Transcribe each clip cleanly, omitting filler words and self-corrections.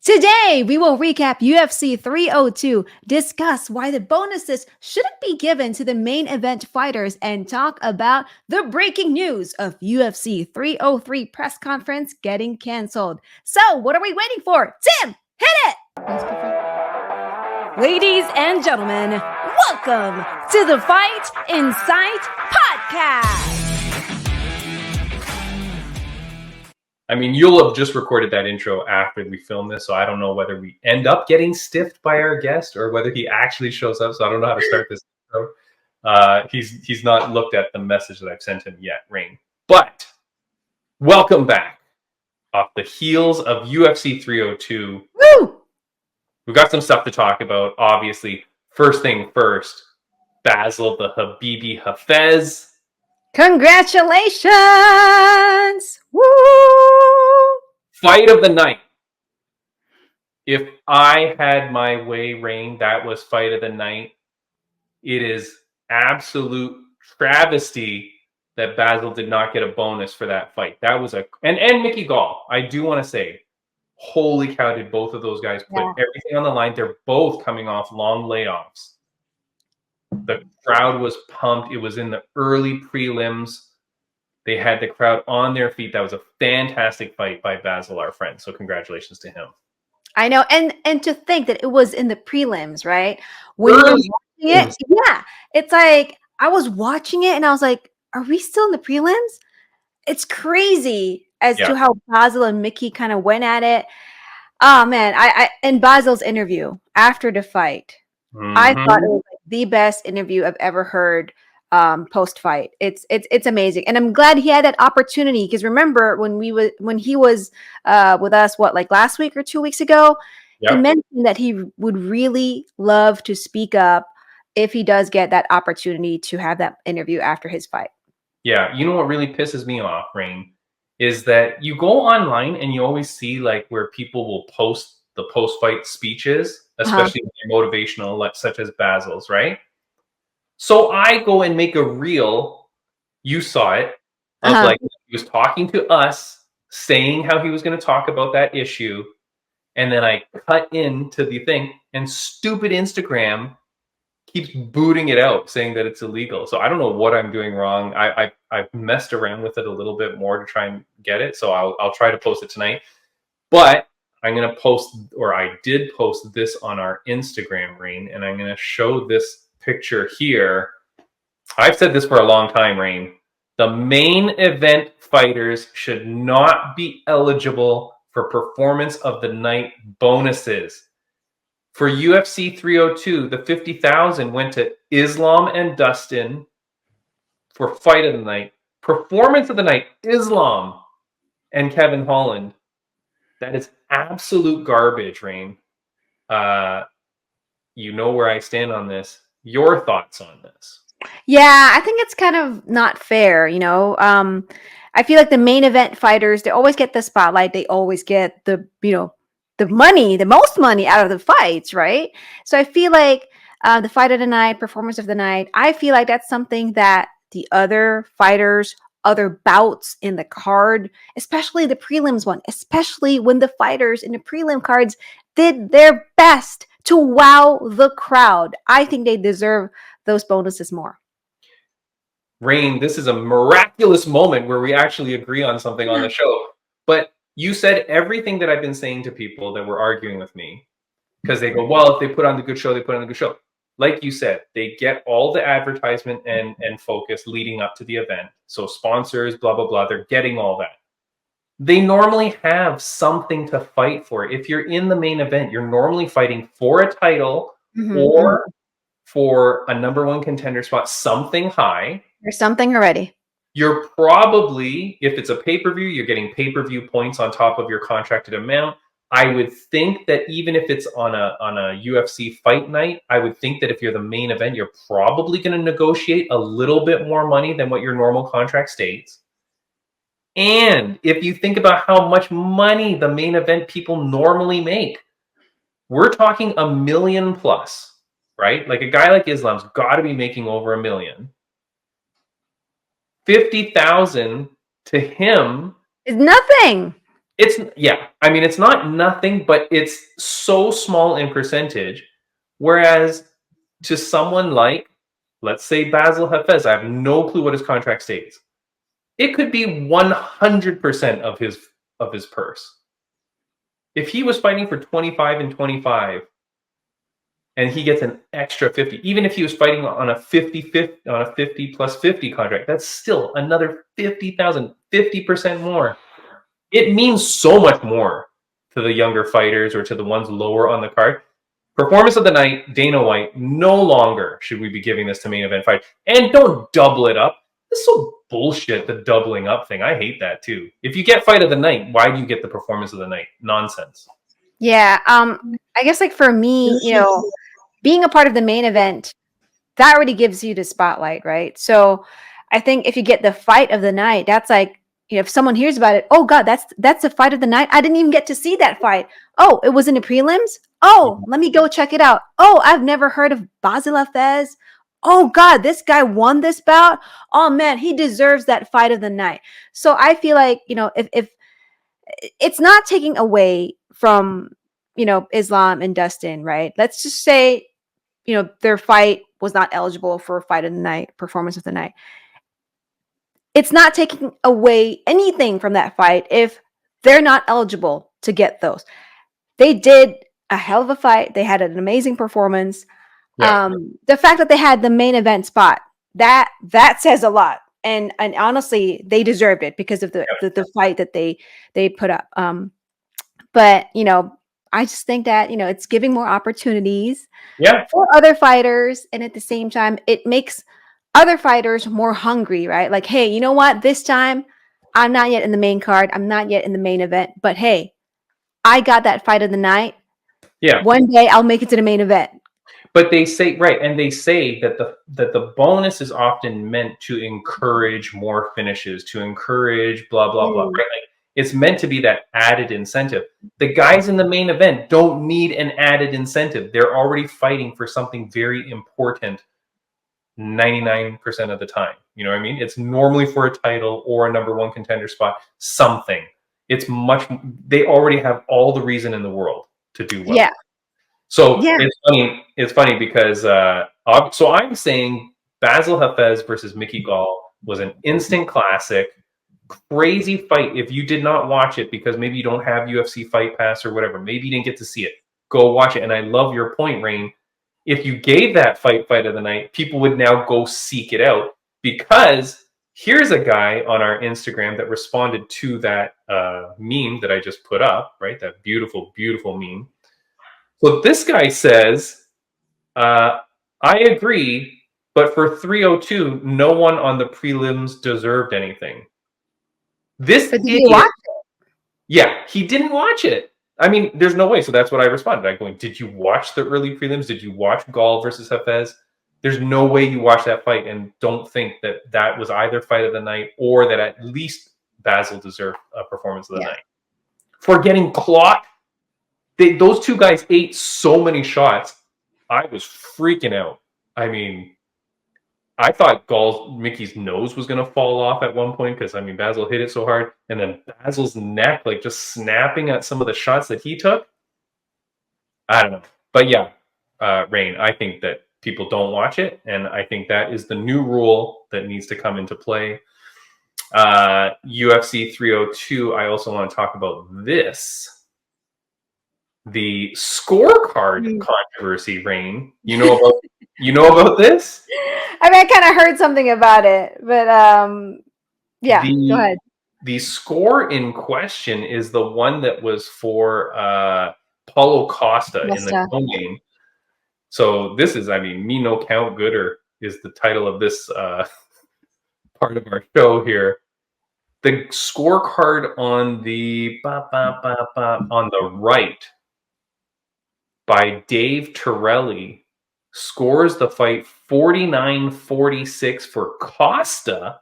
Today, we will recap UFC 302, discuss why the bonuses shouldn't be given to the main event fighters, and talk about the breaking news of UFC 303 press conference getting canceled. So, what are we waiting for? Tim, hit it! Ladies and gentlemen, welcome to the Fight Insight Podcast. I mean, you'll have just recorded that intro after we film this, so I don't know whether we end up getting stiffed by our guest or whether he actually shows up. So I don't know how to start this intro. He's not looked at the message that I've sent him yet, Rain. But welcome back off the heels of UFC 302. Woo! We've got some stuff to talk about. Obviously, first thing first, Basel the Habibi Hafez. Congratulations! Woo! Fight of the night. If I had my way, Rain, that was fight of the night. It is absolute travesty that Basel did not get a bonus for that fight. That was and Mickey Gall. I do want to say, holy cow, did both of those guys put everything on the line. They're both coming off long layoffs. The crowd was pumped. It was in the early prelims. They had the crowd on their feet. That was a fantastic fight by Basel, our friend. So congratulations to him. I know. And to think that it was in the prelims, right? When you were watching it, yeah. It's like, I was watching it and I was like, are we still in the prelims? It's crazy as to how Basel and Mickey kind of went at it. Oh, man. I in Basel's interview after the fight, I thought it was like the best interview I've ever heard post fight. It's amazing, and I'm glad he had that opportunity, because remember when he was with us, like last week or 2 weeks ago, he mentioned that he would really love to speak up if he does get that opportunity to have that interview after his fight. Yeah, you know what really pisses me off, Rain, is that you go online and you always see like where people will post the post-fight speeches, especially when they're motivational, such as Basel's, right? So I go and make a reel, you saw it, of like he was talking to us, saying how he was going to talk about that issue, and then I cut into the thing, and stupid Instagram keeps booting it out, saying that it's illegal. So I don't know what I'm doing wrong. I've messed around with it a little bit more to try and get it, so I'll try to post it tonight. But I'm going to post, or I did post this on our Instagram, Rain, and I'm going to show this picture here. I've said this for a long time, Rain. The main event fighters should not be eligible for performance of the night bonuses. For UFC 302, the $50,000 went to Islam and Dustin for fight of the night. Performance of the night, Islam and Kevin Holland. That is absolute garbage, Rain. You know where I stand on this. Your thoughts on this? Yeah, I think it's kind of not fair, you know. I feel like the main event fighters, they always get the spotlight. They always get the money, the most money out of the fights, right? So I feel like the fight of the night, performance of the night, I feel like that's something that the other fighters, other bouts in the card, especially the prelims one, especially when the fighters in the prelim cards did their best to wow the crowd. I think they deserve those bonuses more. Rain, this is a miraculous moment where we actually agree on something on the show. But you said everything that I've been saying to people that were arguing with me, because they go, well, if they put on the good show, they put on the good show. Like you said, they get all the advertisement and focus leading up to the event. So sponsors, blah, blah, blah, they're getting all that. They normally have something to fight for. If you're in the main event, you're normally fighting for a title or for a number one contender spot, something high. There's something already. You're probably, if it's a pay-per-view, you're getting pay-per-view points on top of your contracted amount. I would think that even if it's on a UFC fight night, I would think that if you're the main event, you're probably going to negotiate a little bit more money than what your normal contract states. And if you think about how much money the main event people normally make, we're talking $1 million plus, right? Like a guy like Islam's got to be making over $1 million. 50,000 to him is nothing. I mean, it's not nothing, but it's so small in percentage. Whereas to someone like, let's say Basil Hafez, I have no clue what his contract states. It could be 100% of his purse. If he was fighting for 25 and 25 and he gets an extra 50, even if he was fighting on a 50 plus 50 contract, that's still another 50,000, 50% more. It means so much more to the younger fighters or to the ones lower on the card. Performance of the night, Dana White, no longer should we be giving this to main event fight. And don't double it up. This is so bullshit, the doubling up thing. I hate that too. If you get fight of the night, why do you get the performance of the night? Nonsense. Yeah. I guess like for me, being a part of the main event, that already gives you the spotlight, right? So I think if you get the fight of the night, that's like, if someone hears about it, oh God, that's the fight of the night. I didn't even get to see that fight. Oh, it was in the prelims. Oh, let me go check it out. Oh, I've never heard of Basil Fez. Oh God, this guy won this bout. Oh man, he deserves that fight of the night. So I feel like, if it's not taking away from, Islam and Dustin, right? Let's just say, their fight was not eligible for a fight of the night, performance of the night. It's not taking away anything from that fight if they're not eligible to get those. They did a hell of a fight. They had an amazing performance. Yeah. The fact that they had the main event spot, that says a lot. And honestly, they deserved it because of the fight that they put up. But I just think that it's giving more opportunities for other fighters, and at the same time, it makes other fighters more hungry, right? Like, hey, you know what? This time, I'm not yet in the main card. I'm not yet in the main event. But hey, I got that fight of the night. Yeah. One day, I'll make it to the main event. But they say and they say that the bonus is often meant to encourage more finishes, to encourage blah blah blah. Right? Like, it's meant to be that added incentive. The guys in the main event don't need an added incentive. They're already fighting for something very important 99% of the time. You know what I mean? It's normally for a title or a number one contender spot, something. They already have all the reason in the world to do well. Yeah. So it's funny because so I'm saying Basil Hafez versus Mickey Gall was an instant classic, crazy fight. If you did not watch it because maybe you don't have UFC Fight Pass or whatever, maybe you didn't get to see it, go watch it. And I love your point, Rain. If you gave that fight of the night, people would now go seek it out, because here's a guy on our Instagram that responded to that meme that I just put up, right? That beautiful, beautiful meme. So this guy says, I agree, but for 302, no one on the prelims deserved anything. This But did you watch it? Yeah, he didn't watch it. I mean, there's no way. So that's what I responded. I'm going, did you watch the early prelims? Did you watch Gall versus Hafez? There's no way you watch that fight and don't think that was either fight of the night or that at least Basil deserved a performance of the night. For getting clocked, those two guys ate so many shots. I was freaking out. I mean, I thought Mickey's nose was going to fall off at one point because, I mean, Basil hit it so hard. And then Basil's neck, like, just snapping at some of the shots that he took. I don't know. But yeah, Rain, I think that people don't watch it. And I think that is the new rule that needs to come into play. UFC 302, I also want to talk about this. The scorecard controversy, Rain. You know about this? I mean, I kind of heard something about it, but yeah, go ahead. The score in question is the one that was for Paulo Costa in the co-main. So this is, I mean, me no count gooder is the title of this part of our show here. The scorecard on the right by Dave Torelli scores the fight 49-46 for Costa,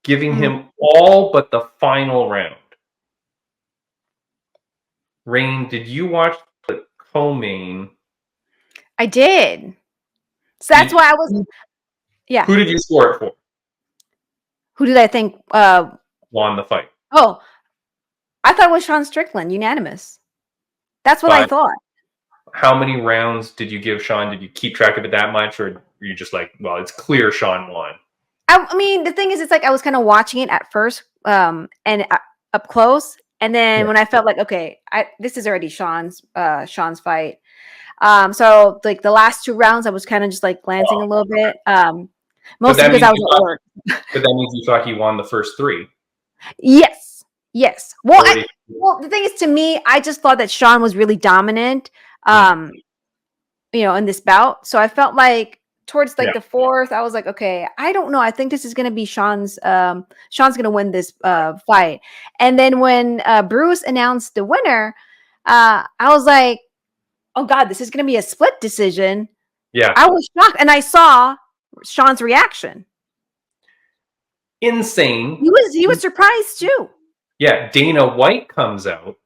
giving him all but the final round. Rain, did you watch the co-main? I did. So that's why I was. Yeah. Who did you score it for? Who did I think won the fight? Oh, I thought it was Sean Strickland, unanimous. That's what I But thought. how many rounds did you give Sean? Did you keep track of it that much, or were you just like, well, it's clear Sean won? I mean, the thing is, it's like I was kind of watching it at first, and up close, and then when I felt like, okay, this is already Sean's fight. So like the last 2 rounds, I was kind of just like glancing a little bit, mostly because I was at work. But that means you thought he won the first 3. Yes. Well, the thing is, to me, I just thought that Sean was really dominant, in this bout. So I felt like towards like the 4th, I was like, okay, I don't know. I think this is going to be Sean's going to win this fight. And then when Bruce announced the winner, I was like, oh God, this is going to be a split decision. Yeah. I was shocked. And I saw Sean's reaction. Insane. He was surprised too. Yeah. Dana White comes out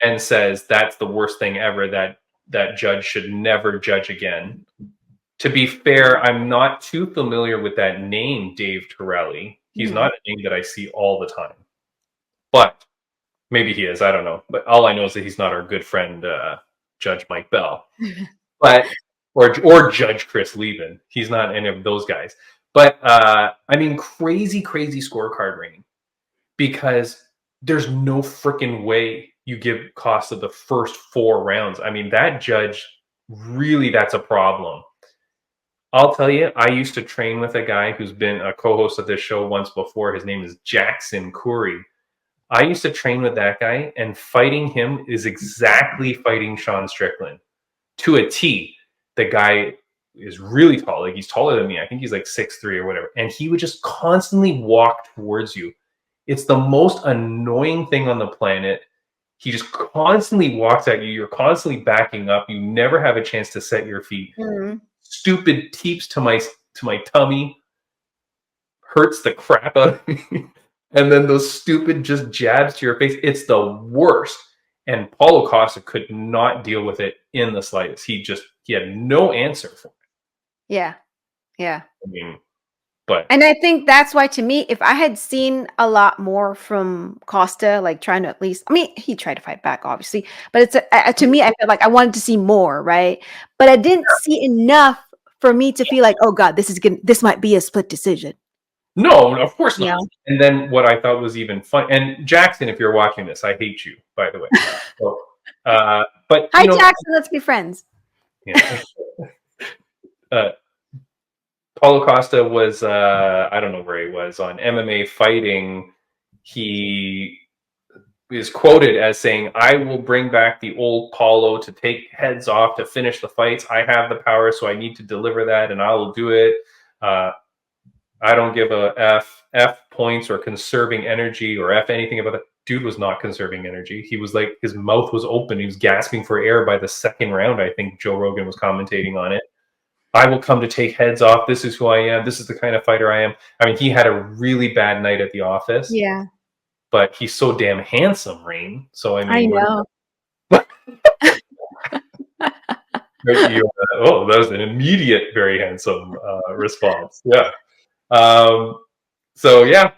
and says that's the worst thing ever, that judge should never judge again. To be fair, I'm not too familiar with that name, Dave Torelli. He's not a name that I see all the time. But maybe he is. I don't know. But all I know is that he's not our good friend, Judge Mike Bell. Or Judge Chris Lieben. He's not any of those guys. But, I mean, crazy scorecard rating. Because there's no freaking way you give Costa the first 4 rounds. I mean, that judge, really, that's a problem. I'll tell you, I used to train with a guy who's been a co-host of this show once before. His name is Jackson Curry. I used to train with that guy, and fighting him is exactly fighting Sean Strickland. To a T. The guy is really tall. Like, he's taller than me. I think he's like 6'3" or whatever. And he would just constantly walk towards you. It's the most annoying thing on the planet. He just constantly walks at you. You're constantly backing up. You never have a chance to set your feet. Stupid teeps to my tummy. Hurts the crap out of me. And then those stupid just jabs to your face. It's the worst. And Paulo Costa could not deal with it in the slightest. He had no answer for it. Yeah. I mean, and I think that's why, to me, if I had seen a lot more from Costa, like trying to at least, I mean, he tried to fight back, obviously, but it's to me, I felt like I wanted to see more, right? But I didn't see enough for me to feel like, oh God, this might be a split decision. No, of course not. And then what I thought was even fun, and Jackson, if you're watching this, I hate you, by the way. So, but hi, Jackson, let's be friends. Yeah. Paulo Costa was, I don't know where he was, on MMA Fighting. He is quoted as saying, I will bring back the old Paulo to take heads off, to finish the fights. I have the power, so I need to deliver that, and I will do it. I don't give a F points or conserving energy or F anything about that. Dude was not conserving energy. He was like, his mouth was open. He was gasping for air by the 2nd round. I think Joe Rogan was commentating on it. I will come to take heads off. This is who I am. This is the kind of fighter I am. I mean, he had a really bad night at the office. Yeah. But he's so damn handsome, Rain. So, I mean. I know. That was an immediate, very handsome response. Yeah. So, yeah.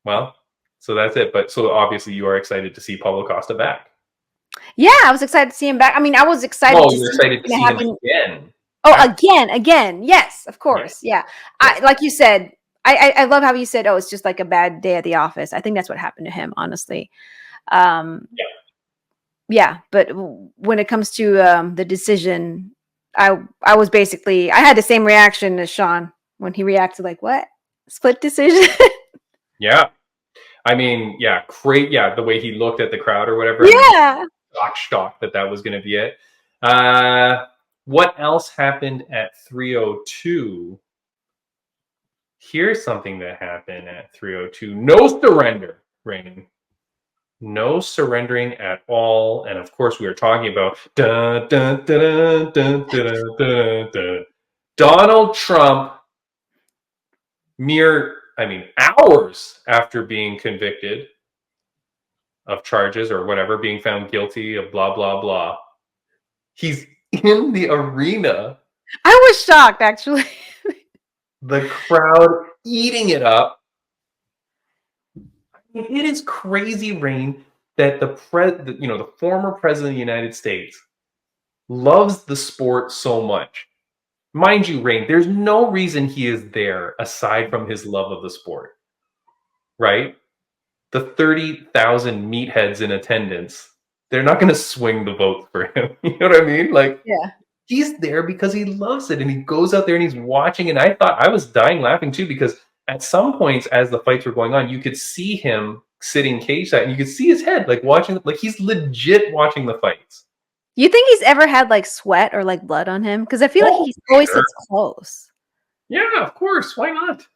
Well, so that's it. But so obviously you are excited to see Paulo Costa back. Yeah, I was excited to see him back. I mean, I was excited to see him again. Oh, again. Yes, of course. Yeah. Like you said, I love how you said, oh, it's just like a bad day at the office. I think that's what happened to him, honestly. Yeah. But when it comes to the decision, I was basically, I had the same reaction as Sean when he reacted like, what? Split decision? Yeah. I mean, yeah, great. Yeah, the way he looked at the crowd or whatever. Yeah. Shocked that was going to be it. What else happened at 302? Here's something that happened at 302. No surrender, Raymond. No surrendering at all. And of course, we were talking about Donald Trump, hours after being convicted of charges or whatever, being found guilty of blah, blah, blah. He's in the arena. I was shocked, actually. The crowd eating it up. It is crazy, Rain, that the former president of the United States loves the sport so much. Mind you, Rain, there's no reason he is there aside from his love of the sport, right? The 30,000 meatheads in attendance, they're not going to swing the vote for him. You know what I mean? Like, Yeah. he's there because he loves it, and he goes out there and he's watching. And I thought I was dying laughing too, because at some points as the fights were going on, you could see him sitting cage side, and you could see his head like watching, like he's legit watching the fights. You think he's ever had like sweat or like blood on him? Because I feel like he always sits close. Yeah, of course. Why not?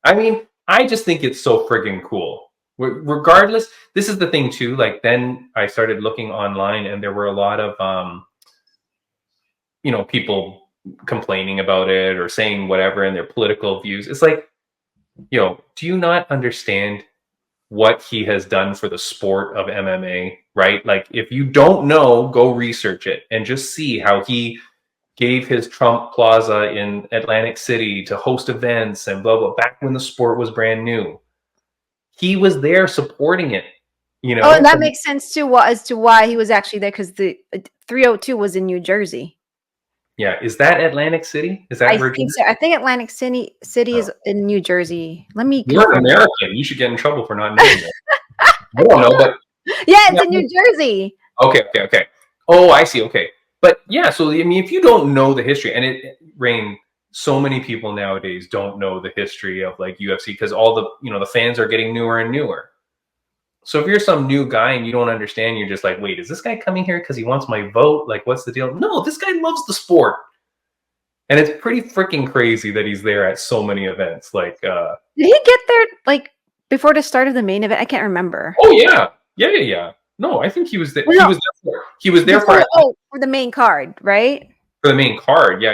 I mean, I just think it's so friggin' cool. Regardless, this is the thing too. Like, then I started looking online, and there were a lot of people complaining about it or saying whatever in their political views. It's like, do you not understand what he has done for the sport of MMA, right? Like, if you don't know, go research it and just see how he gave his Trump Plaza in Atlantic City to host events and blah, blah, back when the sport was brand new. He was there supporting it, Oh, and that makes sense too, as to why he was actually there, because the 302 was in New Jersey. Yeah, is that Atlantic City? Is that Virginia? I think so. I think Atlantic City is in New Jersey. Let me. You're an American. You should get in trouble for not knowing that. I don't know, but yeah, it's in New Jersey. Okay. Oh, I see. Okay, but yeah. So I mean, if you don't know the history, and Rain, so many people nowadays don't know the history of like UFC, because all the the fans are getting newer and newer. So if you're some new guy and you don't understand, you're just like, wait, is this guy coming here because he wants my vote? Like, what's the deal? No, this guy loves the sport. And it's pretty freaking crazy that he's there at so many events. Like, did he get there like before the start of the main event? I can't remember. Oh yeah. No, I think he was there. No. He was there for the main card, right? For the main card, yeah.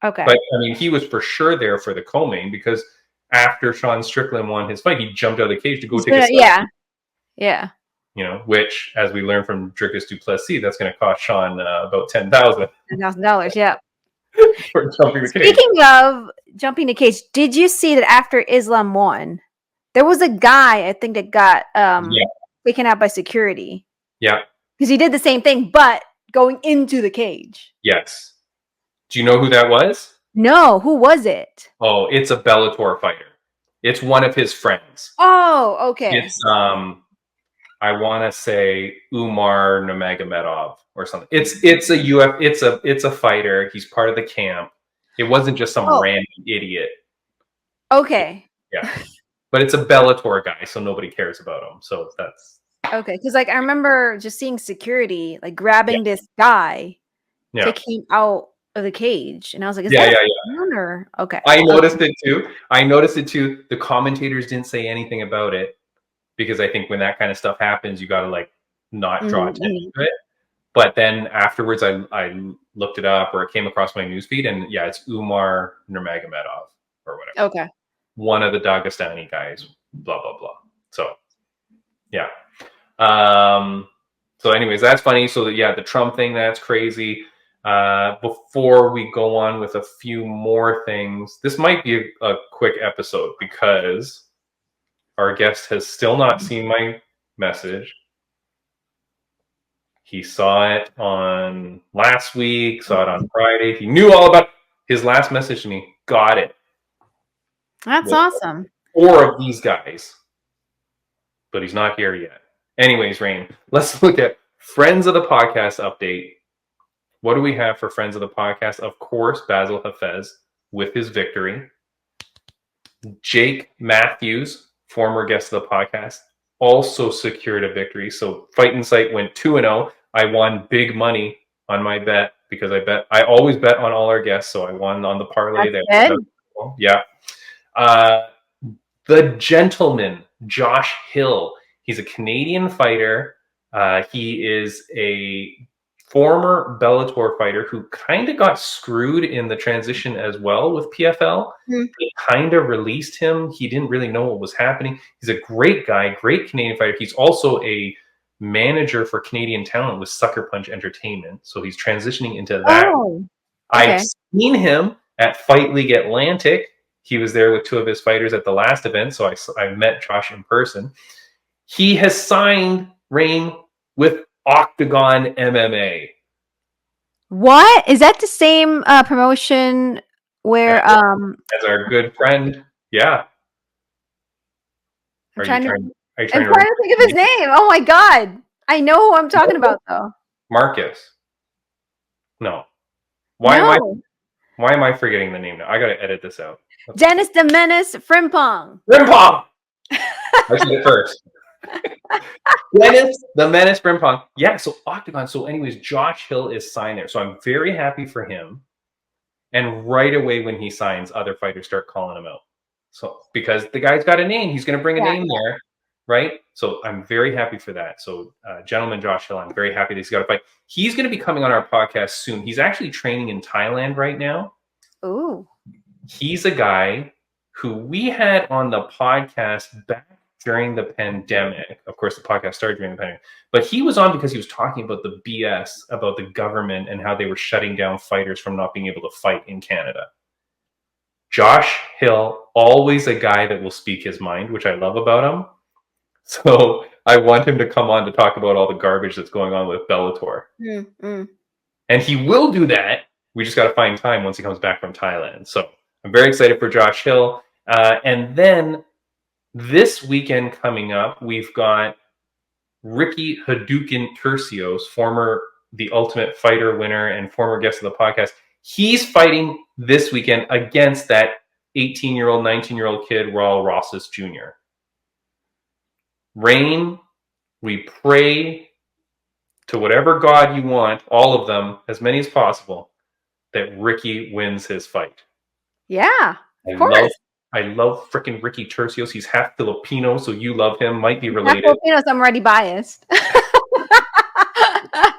Okay. But I mean, he was for sure there for the co-main, because after Sean Strickland won his fight, he jumped out of the cage to go take a selfie. Yeah. Which, as we learned from Dricus Duplessis, that's going to cost Sean about $10,000. $10,000, yeah. For jumping the cage. Speaking of jumping the cage, did you see that after Islam won, there was a guy, I think, that got taken out by security? Yeah. Because he did the same thing, but going into the cage. Yes. Do you know who that was? No. Who was it? Oh, it's a Bellator fighter. It's one of his friends. Oh, okay. It's I want to say Umar Nurmagomedov or something. It's a fighter. He's part of the camp. It wasn't just some random idiot. Okay. Yeah. But it's a Bellator guy, so nobody cares about him. So that's okay. Because like I remember just seeing security like grabbing this guy to keep out of the cage, and I was like, "Is that Conor?" Okay. I noticed it too. The commentators didn't say anything about it, because I think when that kind of stuff happens, you got to like not draw attention to it. But then afterwards, I looked it up, or it came across my newsfeed, and it's Umar Nurmagomedov or whatever. Okay. One of the Dagestani guys, blah, blah, blah. So, yeah. So anyways, that's funny. So the Trump thing, that's crazy. Before we go on with a few more things, this might be a quick episode, because our guest has still not seen my message. He saw it on last week, saw it on Friday. He knew all about it. His last message to me, got it. That's awesome. 4 of these guys. But he's not here yet. Anyways, Rain, let's look at Friends of the Podcast update. What do we have for Friends of the Podcast? Of course, Basil Hafez with his victory. Jake Matthews, former guest of the podcast, also secured a victory. So Fight Insight went 2-0. I won big money on my bet, because I always bet on all our guests, so I won on the parlay. Yeah. The gentleman, Josh Hill. He's a Canadian fighter. He is a former Bellator fighter who kind of got screwed in the transition as well with PFL. They kind of released him. He didn't really know what was happening. He's a great guy, great Canadian fighter. He's also a manager for Canadian talent with Sucker Punch Entertainment. So he's transitioning into that. Okay. I've seen him at Fight League Atlantic. He was there with 2 of his fighters at the last event. So I met Josh in person. He has signed Rain, with Octagon MMA. What? Is that the same promotion where As our good friend, yeah. I'm Are you trying to trying I'm to trying to think of his name. Oh my god. I know who I'm talking about though. Marcus? No. Why No. am I forgetting the name now? I gotta edit this out. Dennis the Menace Frimpong. Frimpong! I said it first. Dennis the Menace Frimpong. Yeah, so Octagon. So anyways, Josh Hill is signed there. So I'm very happy for him. And right away when he signs, other fighters start calling him out. So because the guy's got a name, he's going to bring a name there, right? So I'm very happy for that. So gentleman Josh Hill, I'm very happy that he's got a fight. He's going to be coming on our podcast soon. He's actually training in Thailand right now. Ooh. He's a guy who we had on the podcast back during the pandemic. Of course, the podcast started during the pandemic, but he was on because he was talking about the BS about the government and how they were shutting down fighters from not being able to fight in Canada. Josh Hill, always a guy that will speak his mind, which I love about him. So I want him to come on to talk about all the garbage that's going on with Bellator. And he will do that. We just got to find time once he comes back from Thailand. So I'm very excited for Josh Hill. And then this weekend coming up, we've got Ricky Hadouken Tercios, former The Ultimate Fighter winner and former guest of the podcast. He's fighting this weekend against that 18-year-old, 19-year-old kid, Raul Rosas Jr. Rain, we pray to whatever God you want, all of them, as many as possible, that Ricky wins his fight. Yeah, of course. I love freaking Ricky Tercios. He's half Filipino, so you love him. Might be related. Half Filipinos, I'm already biased.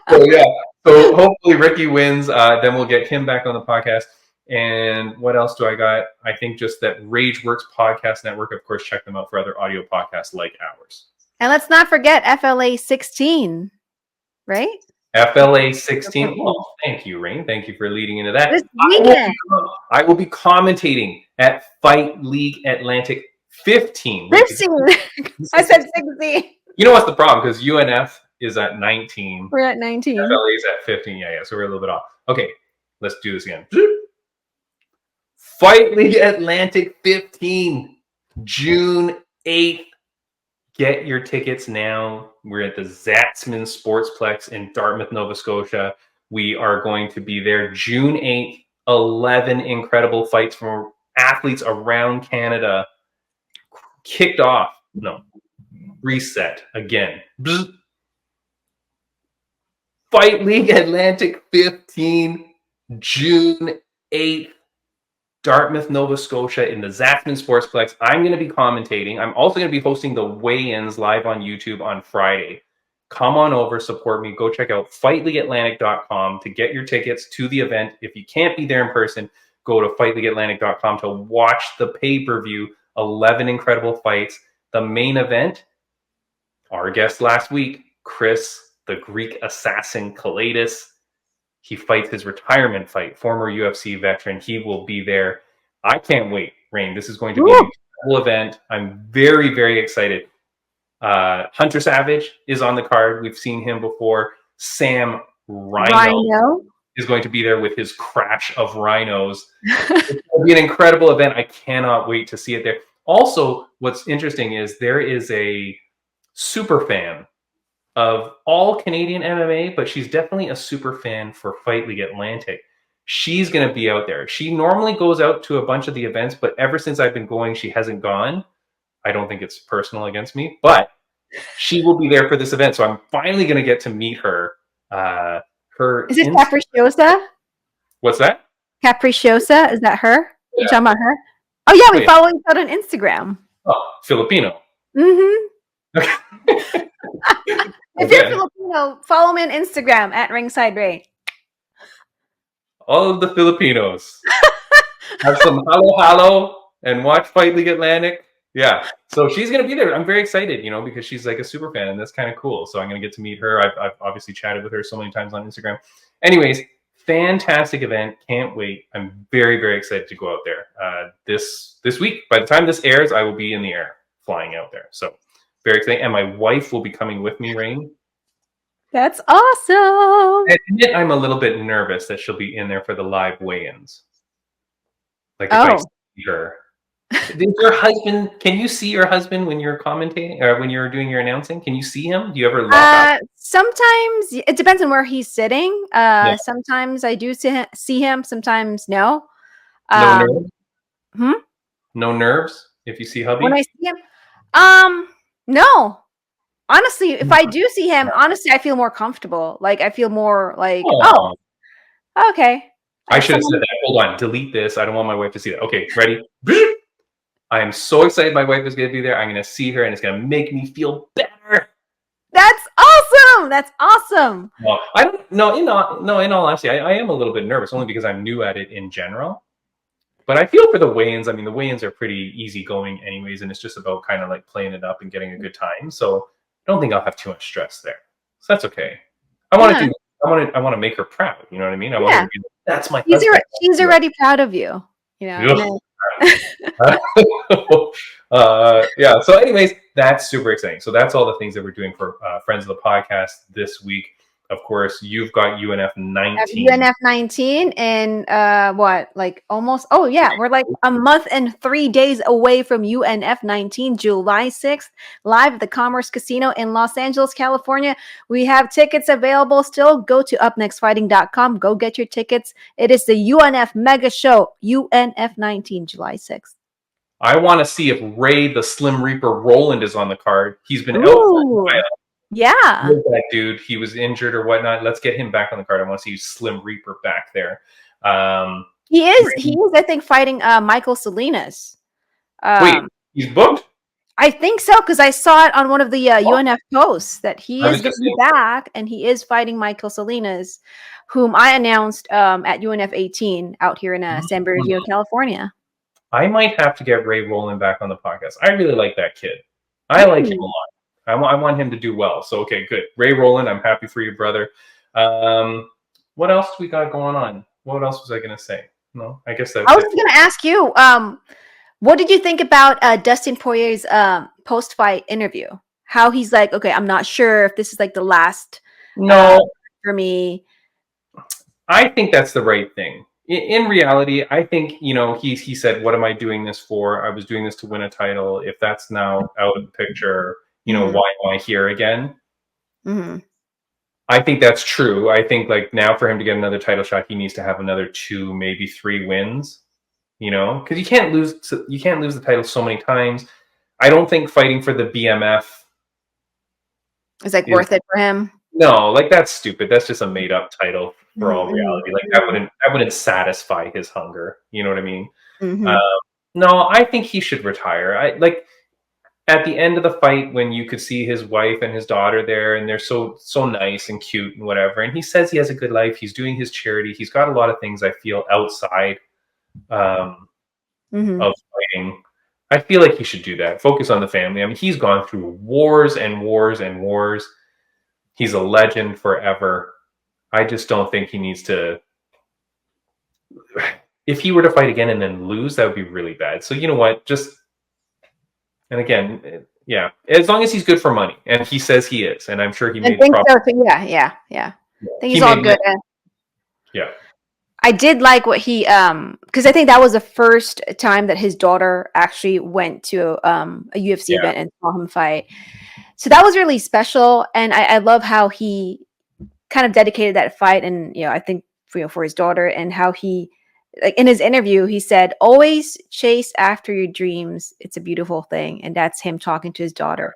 So yeah, so hopefully Ricky wins. Then we'll get him back on the podcast. And what else do I got? I think just that Rageworks Podcast Network. Of course, check them out for other audio podcasts like ours. And let's not forget FLA 16, right? FLA 16. Oh, thank you, Rain. Thank you for leading into that. This weekend. I will be commentating at Fight League Atlantic 15. 15. I said 16. You know what's the problem? Because UNF is at 19. We're at 19. FLA is at 15. Yeah. So we're a little bit off. Okay, let's do this again. Fight League Atlantic 15, June 8th. Get your tickets now. We're at the Zatzman Sportsplex in Dartmouth, Nova Scotia. We are going to be there June 8th. 11 incredible fights from athletes around Canada. Kicked off. No. Reset again. Bzz. Fight League Atlantic 15, June 8th. Dartmouth, Nova Scotia in the Zatzman Sportsplex. I'm going to be commentating. I'm also going to be hosting the weigh-ins live on YouTube on Friday. Come on over, support me. Go check out fightleagueatlantic.com to get your tickets to the event. If you can't be there in person, go to fightleagueatlantic.com to watch the pay-per-view. 11 incredible fights. The main event, our guest last week, Chris, the Greek assassin Kalidas. He fights his retirement fight, former UFC veteran. He will be there. I can't wait, Rain. This is going to be an incredible event. I'm very, very excited. Hunter Savage is on the card. We've seen him before. Sam Rhino is going to be there with his crash of rhinos. It will be an incredible event. I cannot wait to see it there. Also, what's interesting is there is a super fan of all Canadian MMA, but she's definitely a super fan for Fight League Atlantic. She's going to be out there. She normally goes out to a bunch of the events, but ever since I've been going, she hasn't gone. I don't think it's personal against me, but she will be there for this event. So I'm finally going to get to meet her. Is it Capricciosa? What's that? Capricciosa? Is that her? Yeah. You talking about her? Oh, yeah, we follow each other on Instagram. Oh, Filipino. Mm-hmm. Okay. If you're Filipino, follow me on Instagram at Ringside Ray. All of the Filipinos have some halo and watch Fight League Atlantic. Yeah, so she's gonna be there. I'm very excited, because she's like a super fan, and that's kind of cool. So I'm gonna get to meet her. I've obviously chatted with her so many times on Instagram. Anyways, fantastic event. Can't wait. I'm very, very excited to go out there this week. By the time this airs, I will be in the air flying out there. So very exciting. And my wife will be coming with me, Rain. That's awesome. I admit I'm a little bit nervous that she'll be in there for the live weigh-ins. Like if I Oh. see her. Is your husband, can you see your husband when you're commentating or when you're doing your announcing? Can you see him? Do you ever lock up? Sometimes it depends on where he's sitting. Yeah. Sometimes I do see him, sometimes no. No Um, nerves? hmm? No nerves if you see When I hubby? see him, no. Honestly, if I do see him, honestly, I feel more comfortable. Like I feel more like, oh, Oh, okay. I Like should have said someone. that. Hold on. Delete this. I don't want my wife to see that. Okay, ready? I am so excited my wife is going to be there. I'm going to see her and it's going to make me feel better. That's awesome. That's awesome. No, I don't. No, in all honesty, I am a little bit nervous only because I'm new at it in general. But I feel for the weigh-ins. I mean, the weigh-ins are pretty easy going, anyways, and it's just about kind of like playing it up and getting a good time. So I don't think I'll have too much stress there. So that's okay. I want to Yeah. do. I want to make her proud. You know what I mean? I want her Yeah. to be like, that's my husband. She's already proud of you. You know, and Ugh. then Yeah. So, anyways, that's super exciting. So that's all the things that we're doing for friends of the podcast this week. Of course, you've got UNF 19. UNF 19 and what, like almost, oh yeah, we're like a month and 3 days away from UNF 19, July 6th, live at the Commerce Casino in Los Angeles, California. We have tickets available still. Go to upnextfighting.com. Go get your tickets. It is the UNF mega show, UNF 19, July 6th. I want to see if Ray the Slim Reaper Roland is on the card. He's been out for a Ooh, while. yeah. That dude, he was injured or whatnot. Let's get him back on the card. I want to see Slim Reaper back there. He is, I think, fighting Michael Salinas. Wait, he's booked? I think so, because I saw it on one of the UNF posts that he I is was going just to be back and he is fighting Michael Salinas, whom I announced at UNF 18 out here in San Bernardino, California. I might have to get Ray Roland back on the podcast. I really like that kid. I like him a lot. I want him to do well. So, okay, good. Ray Roland, I'm happy for you, brother. What else we got going on? What else was I going to say? No, I guess that I was was it. going to ask you, what did you think about Dustin Poirier's post-fight interview? How he's like, okay, I'm not sure if this is like the last No, for me. I think that's the right thing. In reality, I think, he said, what am I doing this for? I was doing this to win a title. If that's now out of the picture, why am I here again? Mm-hmm. I think that's true. I think like now for him to get another title shot, he needs to have another 2, maybe 3 wins, because you can't lose the title so many times. I don't think fighting for the BMF Is like worth it for him. No, like that's stupid. That's just a made up title for all Mm-hmm. reality. Like that wouldn't satisfy his hunger. You know what I mean? Mm-hmm. No, I think he should retire. I like at the end of the fight when you could see his wife and his daughter there, and they're so nice and cute and whatever. And he says he has a good life. He's doing his charity. He's got a lot of things I feel outside of fighting. I feel like he should do that. Focus on the family. I mean, he's gone through wars and wars and wars. He's a legend forever. I just don't think he needs to. If he were to fight again and then lose, that would be really bad. So you know what? And again, yeah, as long as he's good for money, and he says he is, and I'm sure he made. I think so. Yeah. I think he's all good. Yeah. I did like what he because I think that was the first time that his daughter actually went to a UFC event and saw him fight. So that was really special, and I love how he kind of dedicated that fight, and I think for his daughter, and how he, like in his interview, he said, "Always chase after your dreams. It's a beautiful thing," and that's him talking to his daughter.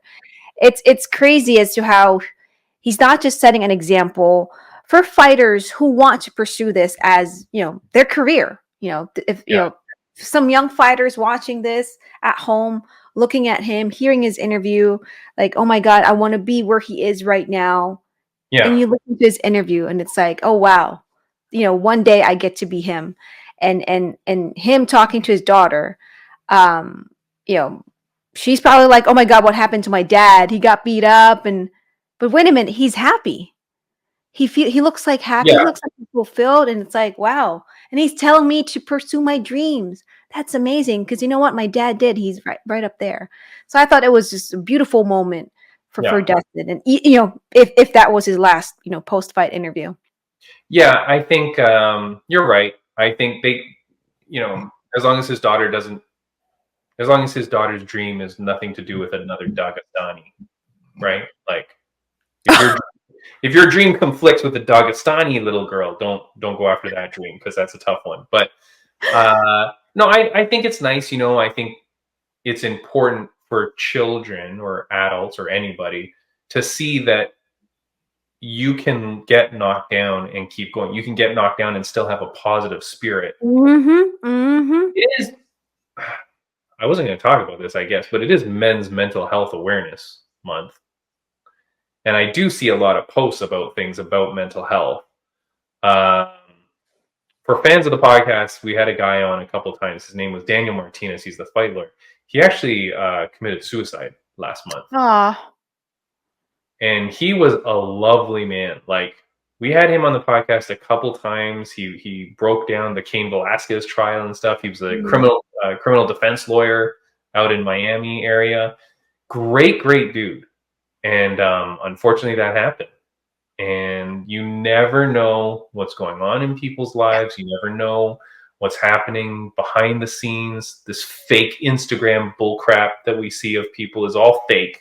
It's crazy as to how he's not just setting an example for fighters who want to pursue this as their career. If some young fighters watching this at home, looking at him, hearing his interview, like, oh my God, I want to be where he is right now. Yeah. And you listen to his interview and it's like, oh wow, one day I get to be him. And him talking to his daughter, she's probably like, oh my God, what happened to my dad? He got beat up, but wait a minute, he's happy. He looks like happy. Yeah. He looks like he's fulfilled, and it's like, wow. And he's telling me to pursue my dreams. that's amazing. Because you know what? My dad did. He's right up there. So I thought it was just a beautiful moment for Dustin. And, you know, if that was his last, you know, post-fight interview. Yeah, I think you're right. I think they, you know, as long as his daughter's dream is nothing to do with another Dagestani, right? Like, if your dream conflicts with a Dagestani little girl, don't go after that dream, because that's a tough one. But no, I think it's nice. You know, I think it's important for children or adults or anybody to see that you can get knocked down and keep going. You can get knocked down and still have a positive spirit. It is, I wasn't going to talk about this, I guess, but it is Men's Mental Health Awareness Month. And I do see a lot of posts about things about mental health. For fans of the podcast, we had a guy on a couple times. His name was Daniel Martinez. He's the fight lawyer. He actually committed suicide last month. Aw. And he was a lovely man. Like, we had him on the podcast a couple times. He broke down the Cain Velasquez trial and stuff. He was a criminal defense lawyer out in Miami area. Great dude. And unfortunately, that happened. And you never know what's going on in people's lives. You never know what's happening behind the scenes. This fake Instagram bullcrap that we see of people is all fake,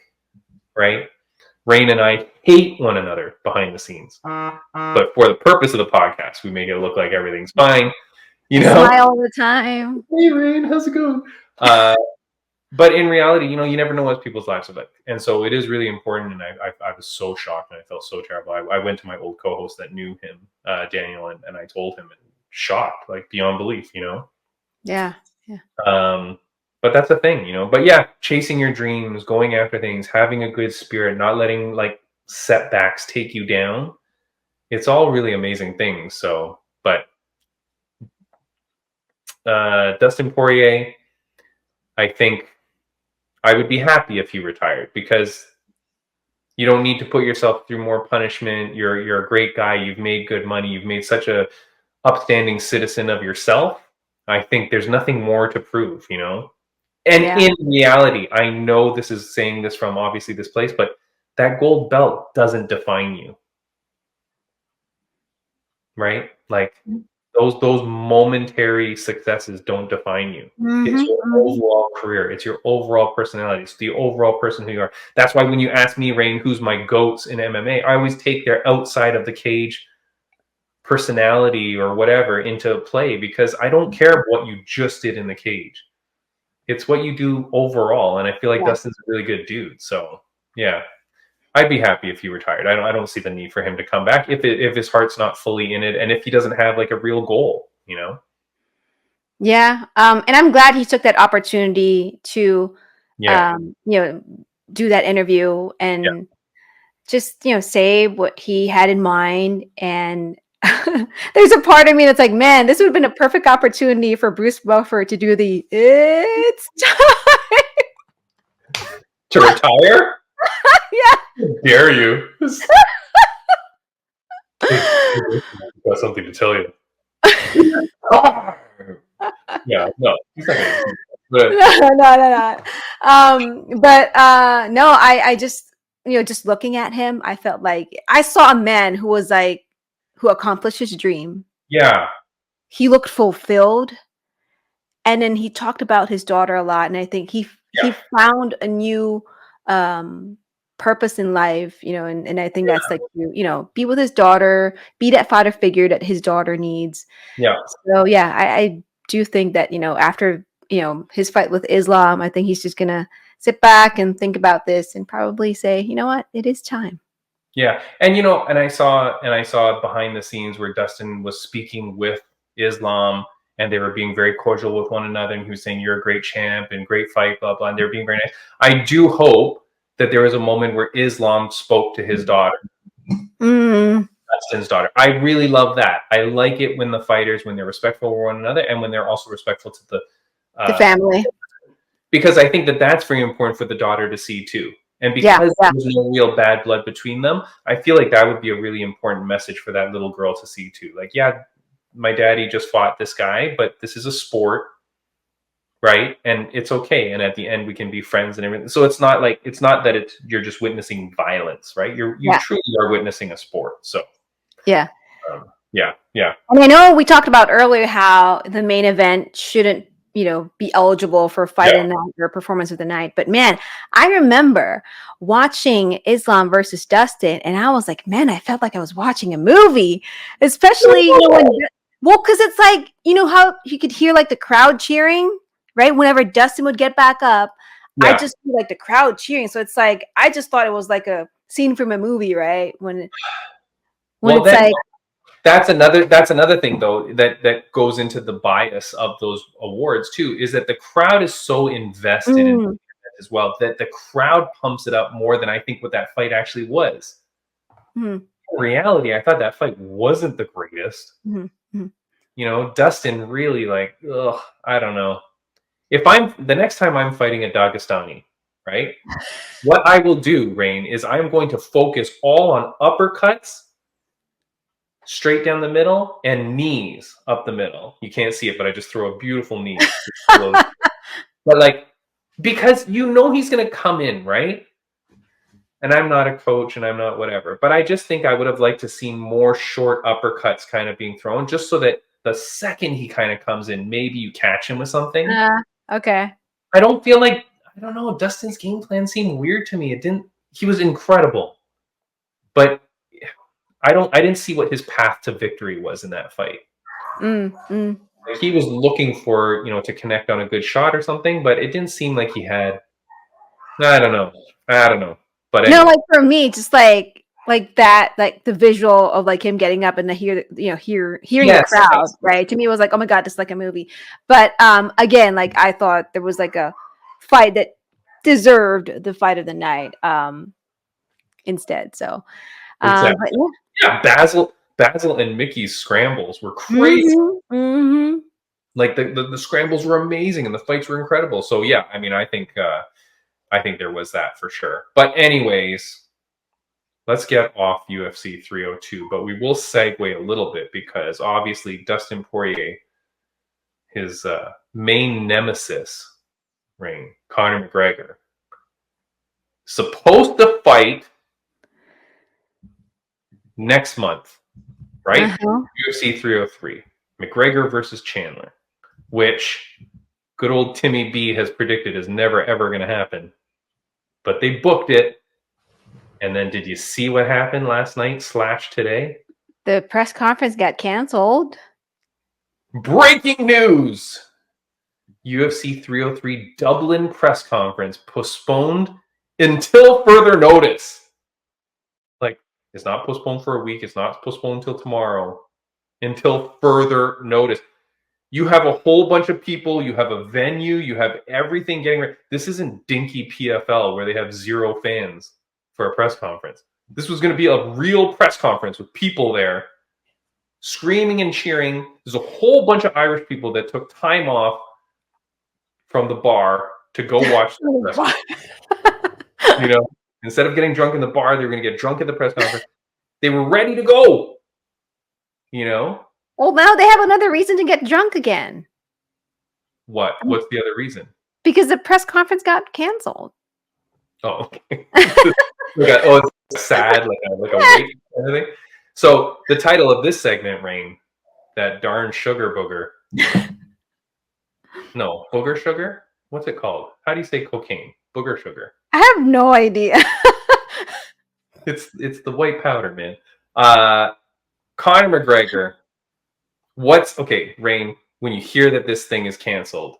right? Rain and I hate one another behind the scenes. But for the purpose of the podcast, we make it look like everything's fine. You know? Smile all the time. Hey, Rain, how's it going? But in reality, you know, you never know what people's lives are like. And so it is really important. And I was so shocked and I felt so terrible. I went to my old co-host that knew him, Daniel, and I told him, and shocked, like beyond belief, you know? Yeah. But that's the thing, you know? But yeah, chasing your dreams, going after things, having a good spirit, not letting like setbacks take you down. It's all really amazing things. So, but Dustin Poirier, I think I would be happy if he retired, because you don't need to put yourself through more punishment. You're a great guy. You've made good money. You've made such a upstanding citizen of yourself. I think there's nothing more to prove, you know? And in reality, I know this is saying this from obviously this place, but that gold belt doesn't define you, right? Like those momentary successes don't define you. It's your overall career. It's your overall personality. It's the overall person who you are. That's why when you ask me, Rain, who's my GOATs in MMA, I always take their outside of the cage personality or whatever into play, because I don't care what you just did in the cage. It's what you do overall. And I feel like Dustin's a really good dude. So yeah, I'd be happy if he retired. I don't see the need for him to come back if his heart's not fully in it, and if he doesn't have like a real goal, you know? Yeah. And I'm glad he took that opportunity to, you know, do that interview and just, you know, say what he had in mind. And there's a part of me that's like, man, this would have been a perfect opportunity for Bruce Buffer to do the "it's time" to retire. Yeah. How dare you? Got something to tell you. Yeah, no, he's not gonna do that. No. I just, you know, just looking at him, I felt like I saw a man who was like, who accomplished his dream. Yeah. He looked fulfilled. And then he talked about his daughter a lot. And I think he found a new purpose in life, you know, and I think that's like, you know, be with his daughter, be that father figure that his daughter needs. Yeah. So yeah, I do think that, you know, after, you know, his fight with Islam, I think he's just gonna sit back and think about this and probably say, you know what, it is time. Yeah. And you know, and I saw behind the scenes where Dustin was speaking with Islam, and they were being very cordial with one another, and he was saying, "You're a great champ and great fight, blah blah," and they're being very nice. I do hope that there was a moment where Islam spoke to his daughter. Dustin's daughter. I really love that. I like it when the fighters, when they're respectful of one another, and when they're also respectful to the family, because I think that that's very important for the daughter to see too. And because there's no real bad blood between them, I feel like that would be a really important message for that little girl to see too. Like, yeah, my daddy just fought this guy, but this is a sport. right? And it's okay. And at the end, we can be friends and everything. So it's not that you're just witnessing violence, right? You Yeah. truly are witnessing a sport. So Yeah. yeah. And I know we talked about earlier how the main event shouldn't, be eligible for fight Yeah. of the night or performance of the night. But man, I remember watching Islam versus Dustin, and I was like, man, I felt like I was watching a movie, especially, because it's like, how you could hear like the crowd cheering, right? Whenever Dustin would get back up, I Yeah. just hear like the crowd cheering. So it's like, I just thought it was like a scene from a movie, right? When Well, it's then like, that's another thing though that goes into the bias of those awards too, is that the crowd is so invested in mm, it as well that the crowd pumps it up more than I think what that fight actually was. mm, In reality, I thought that fight wasn't the greatest. mm, mm. Dustin really I don't know. If I'm the next time I'm fighting a Dagestani, right? What I will do, Rain, is I'm going to focus all on uppercuts straight down the middle and knees up the middle. You can't see it, but I just throw a beautiful knee. But because he's going to come in, right? And I'm not a coach and I'm not whatever, but I just think I would have liked to see more short uppercuts kind of being thrown, just so that the second he kind of comes in, maybe you catch him with something. Okay. I don't feel like, I don't know, Dustin's game plan seemed weird to me. He was incredible, but I didn't see what his path to victory was in that fight. He was looking for, to connect on a good shot or something, but it didn't seem like he had, I don't know. But No, anyway. like for me, just like that, like the visual of like him getting up and hearing the Yes, crowd, yes. right? To me, it was like, oh my god, this is like a movie. But again, like I thought there was like a fight that deserved the fight of the night instead. So, Exactly. but yeah. Yeah, Basil and Mickey's scrambles were crazy. Mm-hmm. Like the scrambles were amazing and the fights were incredible. So yeah, I mean, I think there was that for sure. But anyways, let's get off UFC 302, but we will segue a little bit because obviously Dustin Poirier, his main nemesis, Conor McGregor, supposed to fight next month, right? UFC 303, McGregor versus Chandler, which good old Timmy B has predicted is never ever going to happen. But they booked it. And then did you see what happened last night / today? The press conference got canceled. Breaking news! UFC 303 Dublin press conference postponed until further notice. Like, it's not postponed for a week. It's not postponed until tomorrow. Until further notice. You have a whole bunch of people. You have a venue. You have everything getting ready. This isn't dinky PFL where they have 0 fans for a press conference. This was going to be a real press conference with people there screaming and cheering. There's a whole bunch of Irish people that took time off from the bar to go watch the press conference. Instead of getting drunk in the bar, they were going to get drunk at the press conference. They were ready to go. Well, now they have another reason to get drunk again. What? What's the other reason? Because the press conference got canceled. Oh, okay. It's sad, like a wait kind of thing. So the title of this segment, Rain, that darn sugar booger. No, booger sugar? What's it called? How do you say cocaine? Booger sugar. I have no idea. It's the white powder, man. Conor McGregor. Okay, Rain, when you hear that this thing is canceled,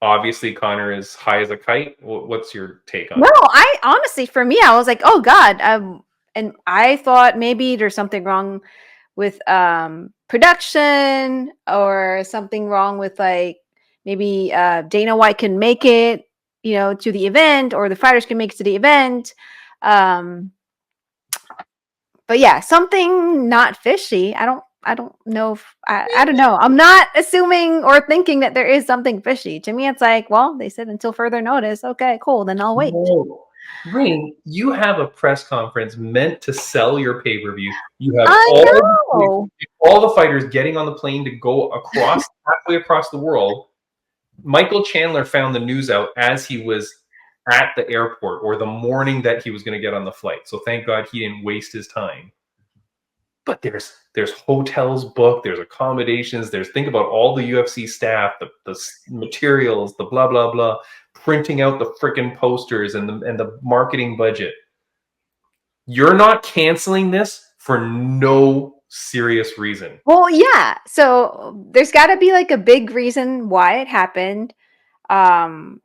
obviously Conor is high as a kite. What's your take on it? No, I honestly, for me, I was like, oh God. And I thought maybe there's something wrong with production or something wrong with like maybe Dana White can make it, to the event, or the fighters can make it to the event. But yeah, something not fishy. I don't know if I don't know. I'm not assuming or thinking that there is something fishy. To me, it's like, well, they said until further notice. Okay, cool. Then I'll wait. No. Rain, you have a press conference meant to sell your pay-per-view. You have all the fighters getting on the plane to go halfway across the world. Michael Chandler found the news out as he was at the airport or the morning that he was going to get on the flight. So thank God he didn't waste his time. But there's hotels booked, there's accommodations, think about all the UFC staff, the materials, the blah blah blah, printing out the freaking posters and the marketing budget. You're not canceling this for no serious reason. Well, yeah. So there's got to be like a big reason why it happened. God,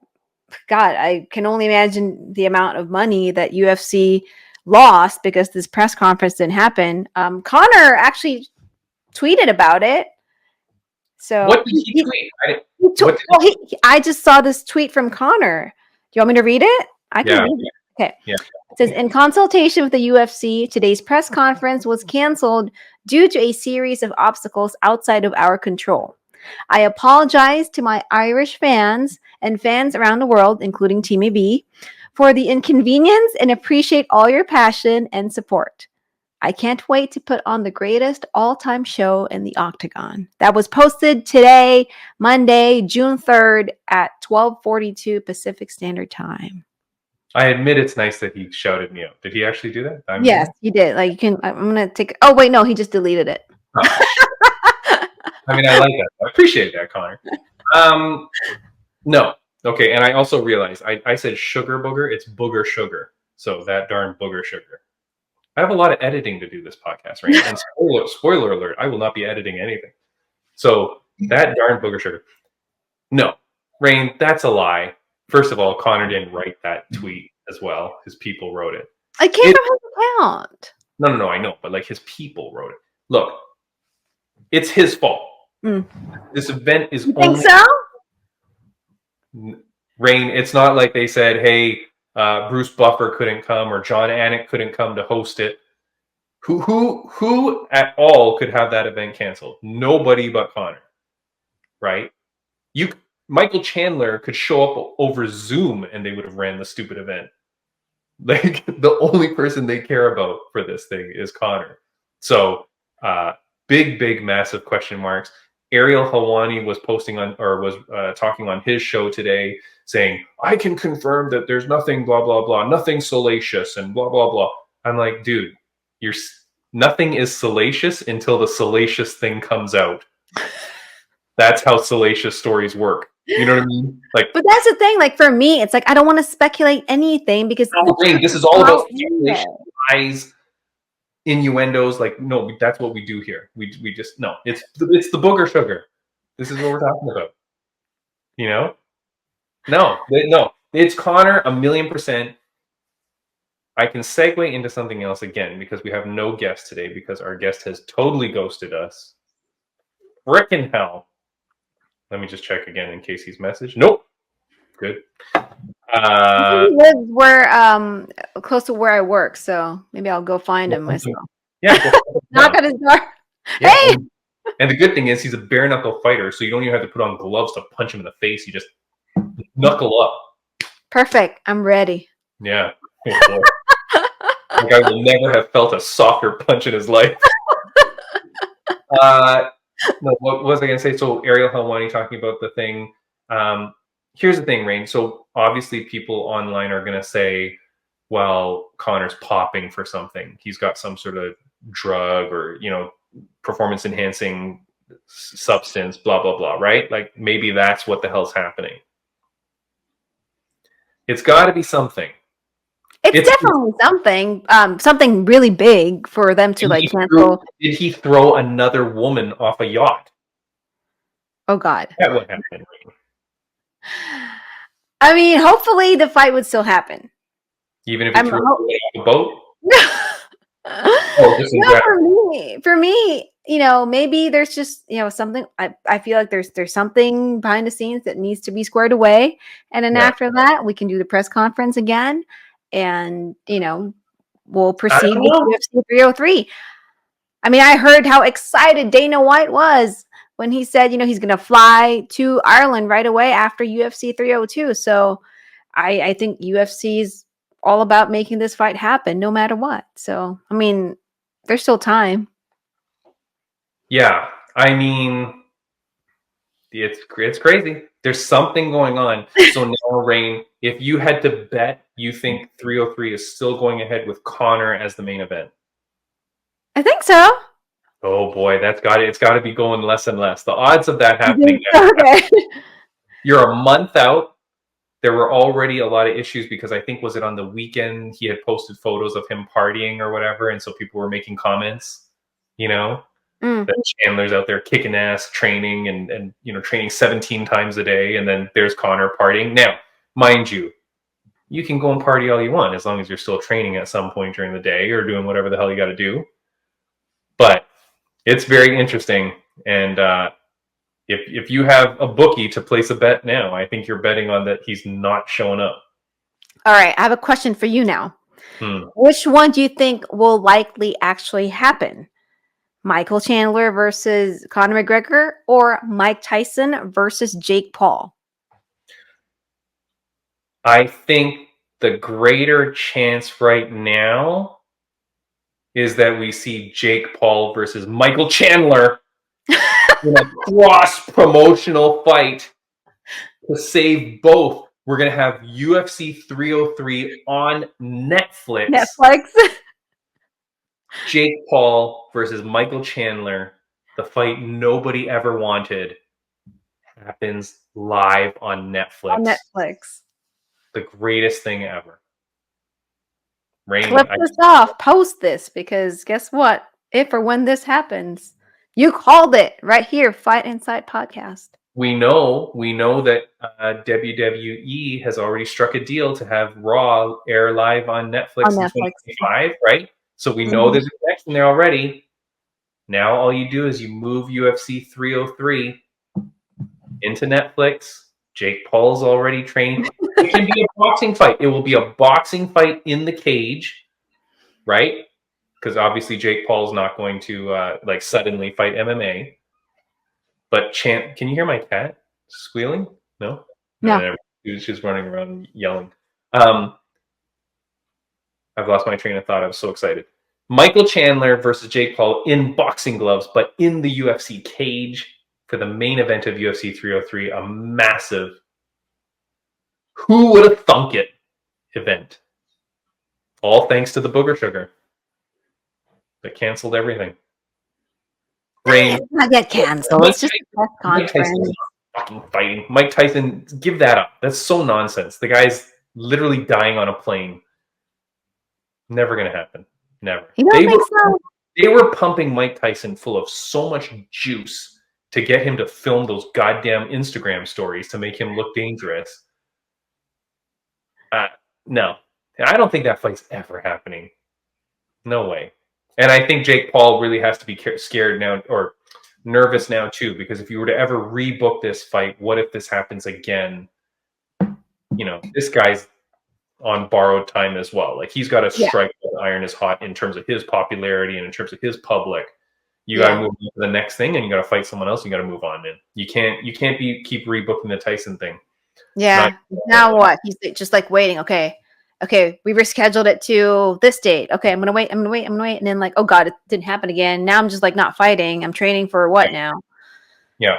I can only imagine the amount of money that UFC lost because this press conference didn't happen. Conor actually tweeted about it. So What did he tweet? I just saw this tweet from Conor. Do you want me to read it? I can read it. Okay. Yeah. It says, in consultation with the UFC, today's press conference was canceled due to a series of obstacles outside of our control. I apologize to my Irish fans and fans around the world, including Team AB, for the inconvenience and appreciate all your passion and support. I can't wait to put on the greatest all-time show in the Octagon. That was posted today, Monday, June 3rd at 12:42 Pacific Standard Time. I admit it's nice that he shouted me out. Did he actually do that? Yes, he did. Like, you can, I'm going to take, oh, wait, no, he just deleted it. Oh. I mean, I like that. I appreciate that, Conor. No. Okay, and I also realized I said sugar booger. It's booger sugar. So that darn booger sugar. I have a lot of editing to do this podcast, right? And spoiler alert, I will not be editing anything. So that darn booger sugar. No, Rain, that's a lie. First of all, Conor didn't write that tweet as well. His people wrote it. I came from his account. No, I know, but like his people wrote it. Look, it's his fault. This event is think so? Rain, it's not like they said, hey, Bruce Buffer couldn't come or John Anik couldn't come to host it. Who at all could have that event canceled? Nobody but Conor, right? Michael Chandler could show up over Zoom and they would have ran the stupid event. Like the only person they care about for this thing is Conor. So big, massive question marks. Ariel Helwani was talking on his show today saying, I can confirm that there's nothing blah, blah, blah, nothing salacious and blah, blah, blah. I'm like, dude, nothing is salacious until the salacious thing comes out. That's how salacious stories work. You know what I mean? Like, but that's the thing. Like for me, it's like I don't want to speculate anything because this is all about lies, innuendos. Like, no, that's what we do here. We just no. It's the booger sugar. This is what we're talking about. You know? No. It's Conor 1,000,000%. I can segue into something else again because we have no guest today because our guest has totally ghosted us. Frickin' hell. Let me just check again in case he's messaged. Nope. Good. He lives where close to where I work, so maybe I'll go find him myself. Yeah. Knock on his door. Yeah. Hey. And the good thing is he's a bare knuckle fighter, so you don't even have to put on gloves to punch him in the face. You just knuckle up. Perfect. I'm ready. Yeah. Like I will never have felt a softer punch in his life. No, what was I going to say? So Ariel Helwani talking about the thing. Here's the thing, Rain. So obviously people online are going to say, well, Conor's popping for something. He's got some sort of drug or, performance enhancing substance, blah, blah, blah, right? Like maybe that's what the hell's happening. It's got to be something. It's definitely something, something really big for them to cancel. Did he throw another woman off a yacht? Oh God. That would happen. I mean, hopefully the fight would still happen. Even if he threw off a boat? For me, maybe there's just, something, I feel like there's something behind the scenes that needs to be squared away. And then after that, we can do the press conference again. And, we'll proceed with UFC 303. I mean, I heard how excited Dana White was when he said, he's going to fly to Ireland right away after UFC 302. So I think UFC is all about making this fight happen no matter what. So, I mean, there's still time. Yeah. I mean, it's crazy. There's something going on. So now, Rain, if you had to bet, you think 303 is still going ahead with Conor as the main event? I think so. Oh boy, it's got to be going less and less. The odds of that happening. Okay. You're a month out. There were already a lot of issues because I think, was it on the weekend, he had posted photos of him partying or whatever, and so people were making comments, that Chandler's out there kicking ass, training and training 17 times a day, and then there's Conor partying. Now, mind you, you can go and party all you want as long as you're still training at some point during the day or doing whatever the hell you got to do. But it's very interesting, and if you have a bookie to place a bet now, I think you're betting on that he's not showing up. All right, I have a question for you now. Which one do you think will likely actually happen? Michael Chandler versus Conor McGregor, or Mike Tyson versus Jake Paul? I think the greater chance right now is that we see Jake Paul versus Michael Chandler in a cross-promotional fight to save both. We're going to have UFC 303 on Netflix. Jake Paul versus Michael Chandler, the fight nobody ever wanted, happens live on Netflix. The greatest thing ever. Rain, clip this off, post this, because guess what? If or when this happens, you called it right here, Fight Insight Podcast. We know that WWE has already struck a deal to have Raw air live on Netflix in 2025, right? So we know there's a connection there already. Now all you do is you move UFC 303 into Netflix. Jake Paul's already trained. It can be a boxing fight. It will be a boxing fight in the cage, right? Because obviously Jake Paul's not going to suddenly fight MMA. But can you hear my cat squealing? No? No. She's just running around yelling. I've lost my train of thought. I was so excited. Michael Chandler versus Jake Paul in boxing gloves, but in the UFC cage for the main event of UFC 303, a massive who would have thunk it event. All thanks to the booger sugar that canceled everything. Rain. Not get canceled. It's just a press conference. Fucking fighting. Mike Tyson, give that up. That's so nonsense. The guy's literally dying on a plane. Never going to happen. Never. You don't think so? They were pumping Mike Tyson full of so much juice to get him to film those goddamn Instagram stories to make him look dangerous. No. I don't think that fight's ever happening. No way. And I think Jake Paul really has to be scared now, or nervous now too, because if you were to ever rebook this fight, what if this happens again? This guy's on borrowed time as well. Like, he's got to strike while the iron is hot in terms of his popularity and in terms of his public. You got to move on to the next thing, and you got to fight someone else. You got to move on, man. You can't keep rebooking the Tyson thing. Yeah. Now what? He's just like waiting. Okay, we rescheduled it to this date. Okay, I'm gonna wait. And then oh God, it didn't happen again. Now I'm just not fighting. I'm training for what now? Yeah.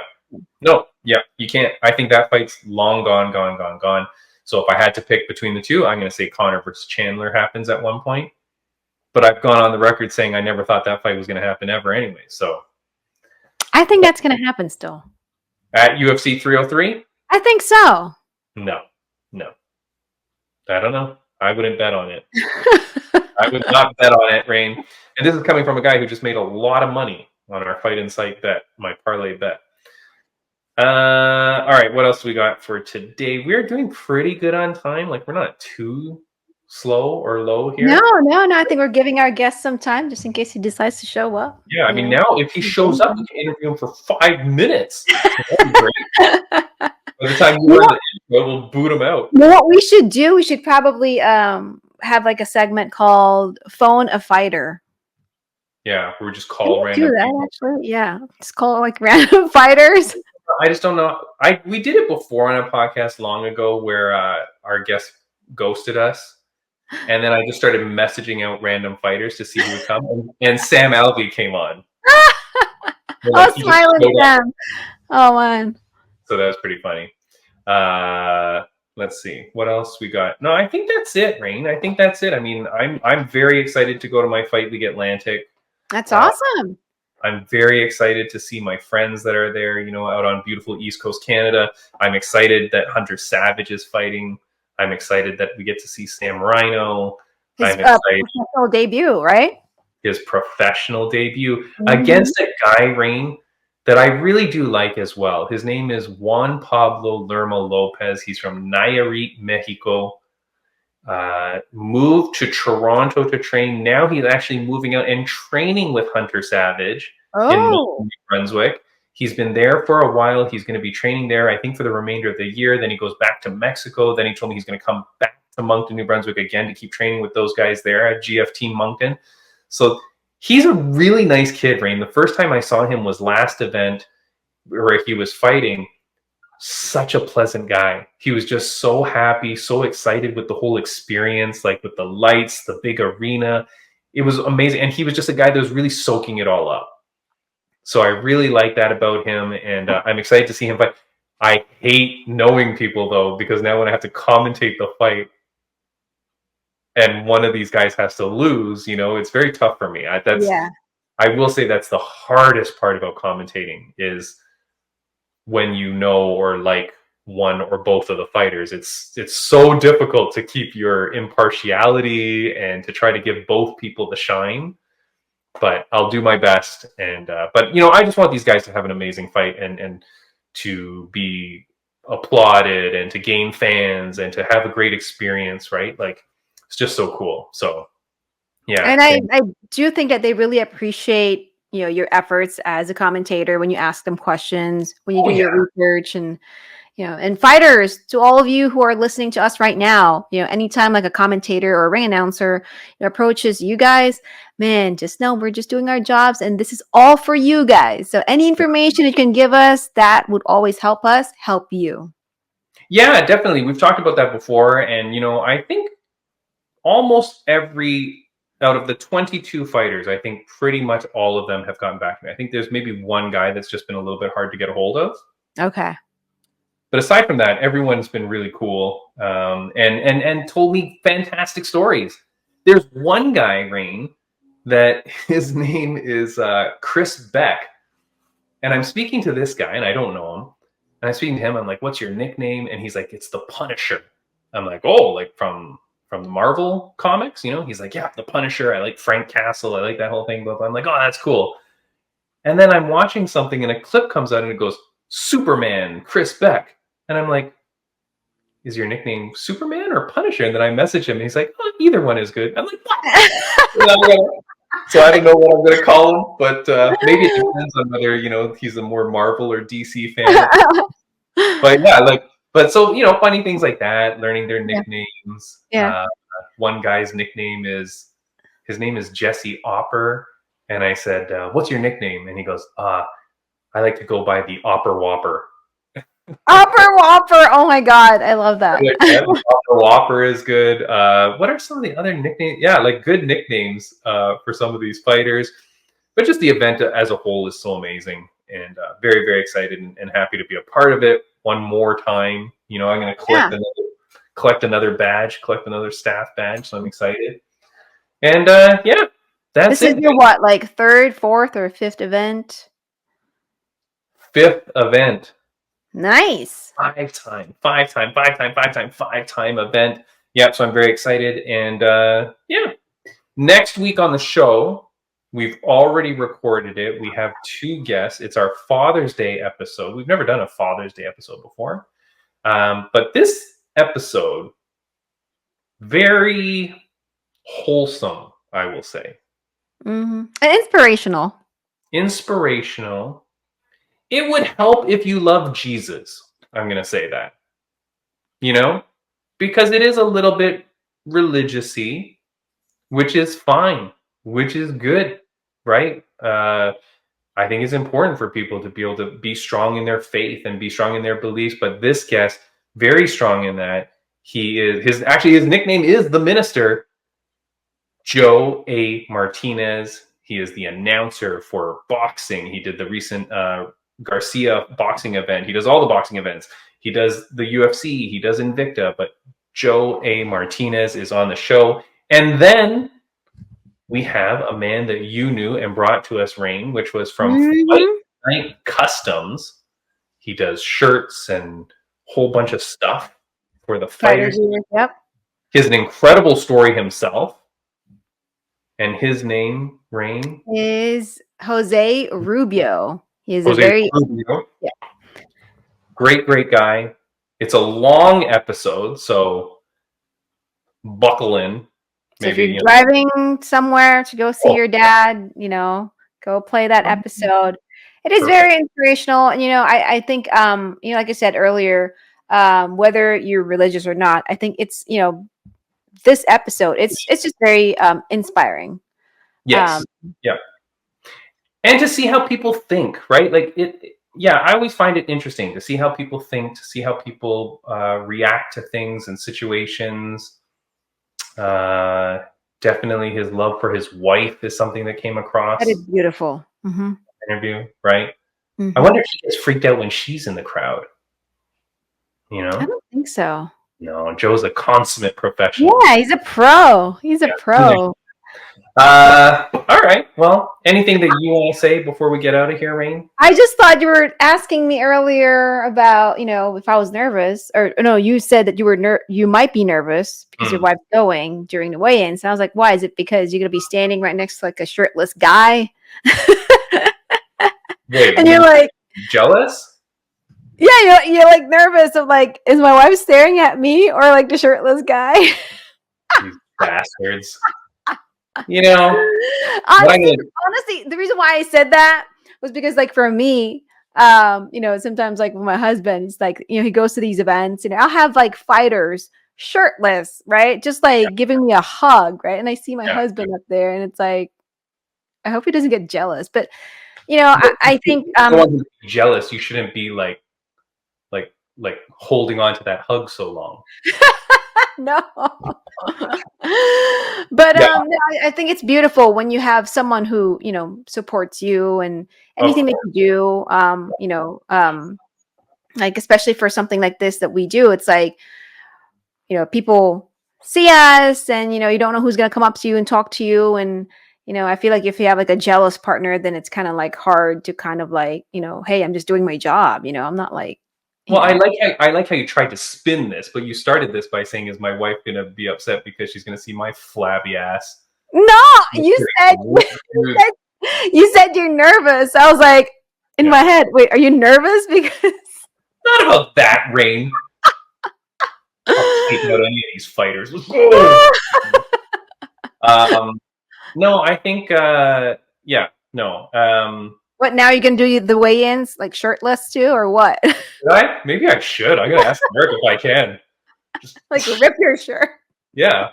No. Yeah. You can't. I think that fight's long gone. So if I had to pick between the two, I'm gonna say Conor versus Chandler happens at one point. But I've gone on the record saying I never thought that fight was gonna happen ever anyway. So I think that's gonna happen still. At UFC 303? I think so. No. I don't know. I wouldn't bet on it. I would not bet on it, Rain. And this is coming from a guy who just made a lot of money on our Fight Insight bet, my parlay bet. All right, what else we got for today? We're doing pretty good on time. We're not too slow or low here. No. I think we're giving our guest some time just in case he decides to show up. Yeah, I mean, now if he shows up, we can interview him for 5 minutes. That'd be great. By the time you learn the intro, we'll boot him out. You know what we should do? We should probably have a segment called Phone a Fighter. Yeah, we just call random. Do that people. Actually, yeah. Just call random fighters. I just don't know. We did it before on a podcast long ago where our guest ghosted us, and then I just started messaging out random fighters to see who would come, and Sam Alvey came on. Smiling Sam. Oh man. So that was pretty funny. Let's see what else we got. No, I think that's it, Rain. I think that's it. I mean, I'm very excited to go to my Fight League Atlantic. That's awesome. I'm very excited to see my friends that are there, you know, out on beautiful East Coast Canada. I'm excited that Hunter Savage is fighting. I'm excited that we get to see Sam Rhino. His I'm excited. professional debut, right? His professional debut against a guy, Rain, that I really do like as well. His name is Juan Pablo Lerma Lopez. He's from Nayarit, Mexico. Moved to Toronto to train. Now he's actually moving out and training with Hunter Savage in New Brunswick. He's been there for a while. He's going to be training there, I think, for the remainder of the year. Then he goes back to Mexico. Then he told me he's going to come back to Moncton, New Brunswick again to keep training with those guys there at GFT Moncton. So he's a really nice kid, Rain. The first time I saw him was last event where he was fighting. Such a pleasant guy. He was just so happy, so excited with the whole experience, like with the lights, the big arena. It was amazing. And he was just a guy that was really soaking it all up. So I really like that about him. And I'm excited to see him fight. I hate knowing people, though, because now when I have to commentate the fight and one of these guys has to lose, you know, it's very tough for me. I will say that's the hardest part about commentating is when you know or like one or both of the fighters. It's so difficult to keep your impartiality and to try to give both people the shine. But I'll do my best. And but you know, I just want these guys to have an amazing fight and to be applauded and to gain fans and to have a great experience, right? Like it's just so cool. So yeah. And I do think that they really appreciate, you know, your efforts as a commentator when you ask them questions, when you do your research, and you know, and fighters, to all of you who are listening to us right now, you know, anytime like a commentator or a ring announcer approaches you guys, man, just know we're just doing our jobs and this is all for you guys. So any information you can give us that would always help us help you. Yeah, definitely. We've talked about that before. And, you know, I think almost every out of the 22 fighters, I think pretty much all of them have gotten back to me. I think there's maybe one guy that's just been a little bit hard to get a hold of. Okay. But aside from that, everyone's been really cool and told me fantastic stories. There's one guy, Rain, that his name is Chris Beck. And I'm speaking to this guy, and I don't know him. And I'm speaking to him. I'm like, what's your nickname? And he's like, it's the Punisher. I'm like, oh, like from the Marvel comics, you know? He's like, yeah, the Punisher. I like Frank Castle. I like that whole thing. But I'm like, oh, that's cool. And then I'm watching something, and a clip comes out, and it goes, Superman, Chris Beck. And I'm like, is your nickname Superman or Punisher? And then I message him, and he's like, oh, either one is good. I'm like, what? So I don't know what I'm going to call him, but maybe it depends on whether, you know, he's a more Marvel or DC fan. But yeah, like, but so, you know, funny things like that, learning their nicknames. Yeah. One guy's nickname is, his name is Jesse Opper. And I said, what's your nickname? And he goes, I like to go by the Opper Whopper. Opper Whopper. Oh my God. I love that. Opper Whopper is good. What are some of the other nicknames? Yeah, like good nicknames for some of these fighters. But just the event as a whole is so amazing, and very, very excited and happy to be a part of it one more time. You know, I'm going to collect another badge, collect another staff badge. So I'm excited. And yeah, that's it. This is your what, like third, fourth, or fifth event? Fifth event. Nice. Five-time event. Yep, so I'm very excited. And yeah, next week on the show, we've already recorded it. We have 2 guests. It's our Father's Day episode. We've never done a Father's Day episode before. But this episode, very wholesome, I will say. Mm-hmm. And inspirational. Inspirational. It would help if you love Jesus. I'm going to say that. You know? Because it is a little bit religious-y, which is fine, which is good, right? I think it's important for people to be able to be strong in their faith and be strong in their beliefs. But this guest, very strong in that. His nickname is the Minister, Joe A. Martinez. He is the announcer for boxing. He did the recent Garcia boxing event. He does all the boxing events. He does the UFC. He does Invicta. But Joe A. Martinez is on the show. And then we have a man that you knew and brought to us, Rain, which was from Fight Night Customs. He does shirts and a whole bunch of stuff for the fighters. Yep. He has an incredible story himself. And his name, Rain, is Jose Rubio. He is Jose a very Rubio. Yeah. Great guy. It's a long episode, so buckle in. So if you're driving somewhere to go see your dad, go play that episode. It is very inspirational. And, I think, like I said earlier, whether you're religious or not, I think it's, this episode, it's just very inspiring. Yes. Yeah. And to see how people think, right? Like I always find it interesting to see how people think, to see how people react to things and situations. Definitely his love for his wife is something that came across. That is beautiful. Mm-hmm. Interview, right? Mm-hmm. I wonder if he gets freaked out when she's in the crowd. I don't think so. No, Joe's a consummate professional. Yeah, he's a pro. He's a pro. All right. Well, anything that you want to say before we get out of here, Rain? I just thought you were asking me earlier about, if I was nervous, or no, you said that you might be nervous because your wife's going during the weigh-ins. And I was like, why? Is it because you're going to be standing right next to like a shirtless guy? Wait, and you're like jealous? Yeah, you're like nervous of like, is my wife staring at me or like the shirtless guy? These bastards. Honestly, the reason why I said that was because like for me, sometimes like with my husband, it's like, he goes to these events and I'll have like fighters shirtless, right? Just like giving me a hug, right? And I see my husband up there and it's like, I hope he doesn't get jealous. But, I think jealous, you shouldn't be like holding on to that hug so long. No. But I think it's beautiful when you have someone who, supports you and anything that you do, like especially for something like this that we do, it's like, people see us and, you don't know who's going to come up to you and talk to you. And, I feel like if you have like a jealous partner, then it's kind of like hard to kind of like, hey, I'm just doing my job. I'm not like, well, I like how you tried to spin this, but you started this by saying, "Is my wife going to be upset because she's going to see my flabby ass?" No, you said you're nervous. I was like, in my head, wait, are you nervous? Because not about that, Rain. I'll take out any of these fighters. No, I think, no. What, now you're going to do the weigh-ins like shirtless too, or what? Should I? Maybe I should. I'm going to ask Eric if I can. Just like rip your shirt. Yeah.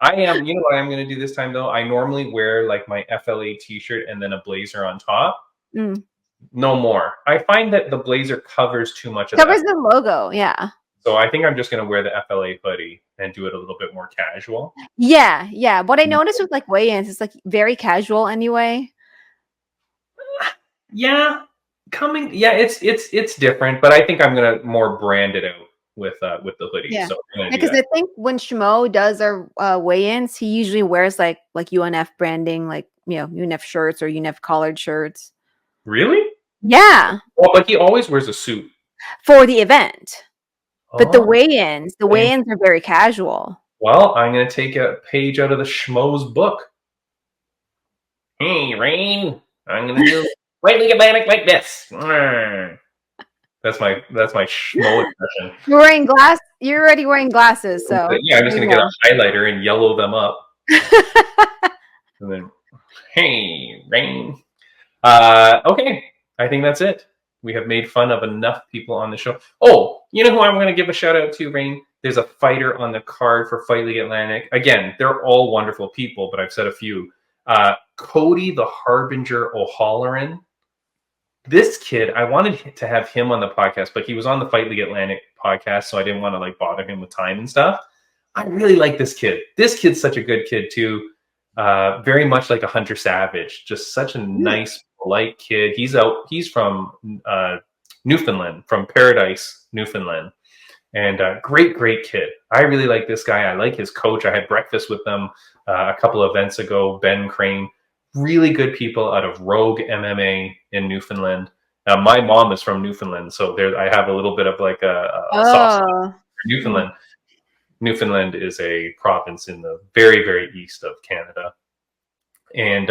I am. You know what I'm going to do this time, though? I normally wear like my FLA t-shirt and then a blazer on top. No more. I find that the blazer covers too much of covers the logo, yeah. So I think I'm just going to wear the FLA hoodie and do it a little bit more casual. Yeah. What I noticed with like weigh-ins, it's like very casual anyway. Yeah, it's different, but I think I'm gonna more brand it out with the hoodie. Yeah, so because I think when Shmo does our weigh-ins, he usually wears like UNF branding, like UNF shirts or UNF collared shirts. Really? Yeah. Well, but he always wears a suit for the event. But the weigh-ins are very casual. Well, I'm gonna take a page out of the Schmo's book. Hey, Rain, I'm gonna do. Wait, we can like this. That's my Schmo impression. You're already wearing glasses, so yeah, I'm just gonna get a highlighter and yellow them up. And then, hey, Rain. Okay, I think that's it. We have made fun of enough people on the show. Oh, you know who I'm going to give a shout out to, Rain? There's a fighter on the card for Fight League Atlantic. Again, they're all wonderful people, but I've said a few. Cody the Harbinger O'Halloran. This kid, I wanted to have him on the podcast, but he was on the Fight League Atlantic podcast, so I didn't want to like bother him with time and stuff. I really like this kid. This kid's such a good kid too. Very much like a Hunter Savage. Just such a nice polite kid. He's from Newfoundland, from Paradise, Newfoundland. And great kid. I really like this guy. I like his coach. I had breakfast with them a couple of events ago, Ben Crane. Really good people out of Rogue MMA in Newfoundland. My mom is from Newfoundland, so I have a little bit of like a soft spot for Newfoundland. Newfoundland is a province in the very east of Canada. And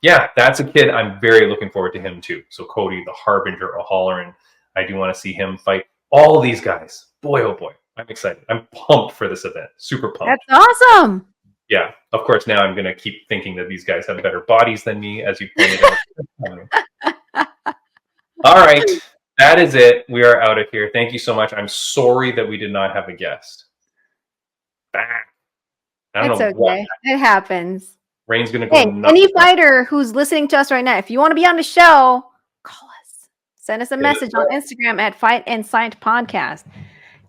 yeah, that's a kid. I'm very looking forward to him too. So Cody, the Harbinger O'Halloran, I do want to see him fight all these guys. Boy, oh boy, I'm excited. I'm pumped for this event. Super pumped. That's awesome. Yeah, of course. Now I'm going to keep thinking that these guys have better bodies than me, as you pointed out. All right, that is it. We are out of here. Thank you so much. I'm sorry that we did not have a guest. It's okay. It happens. Rain's going to go nuts. Any fighter who's listening to us right now, if you want to be on the show, call us. Send us a message on Instagram at Fight and Sight Podcast.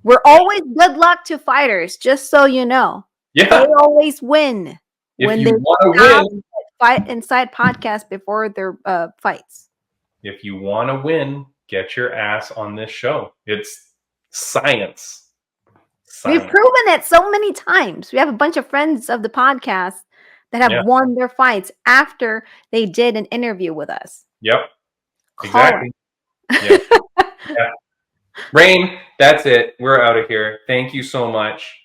We're always good luck to fighters, just so you know. Yeah. They always win when they win. Fight and Sight Podcast before their fights. If you want to win, get your ass on this show. It's science. We've proven it so many times. We have a bunch of friends of the podcast that have won their fights after they did an interview with us. Yep. Exactly. Yep. Yeah. Rain, that's it. We're out of here. Thank you so much.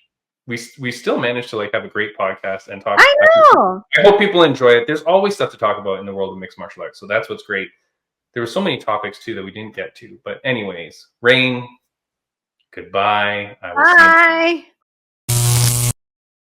We still managed to have a great podcast and talk. I know. I hope people enjoy it. There's always stuff to talk about in the world of mixed martial arts. So that's what's great. There were so many topics too that we didn't get to. But anyways, Rain, goodbye. Bye.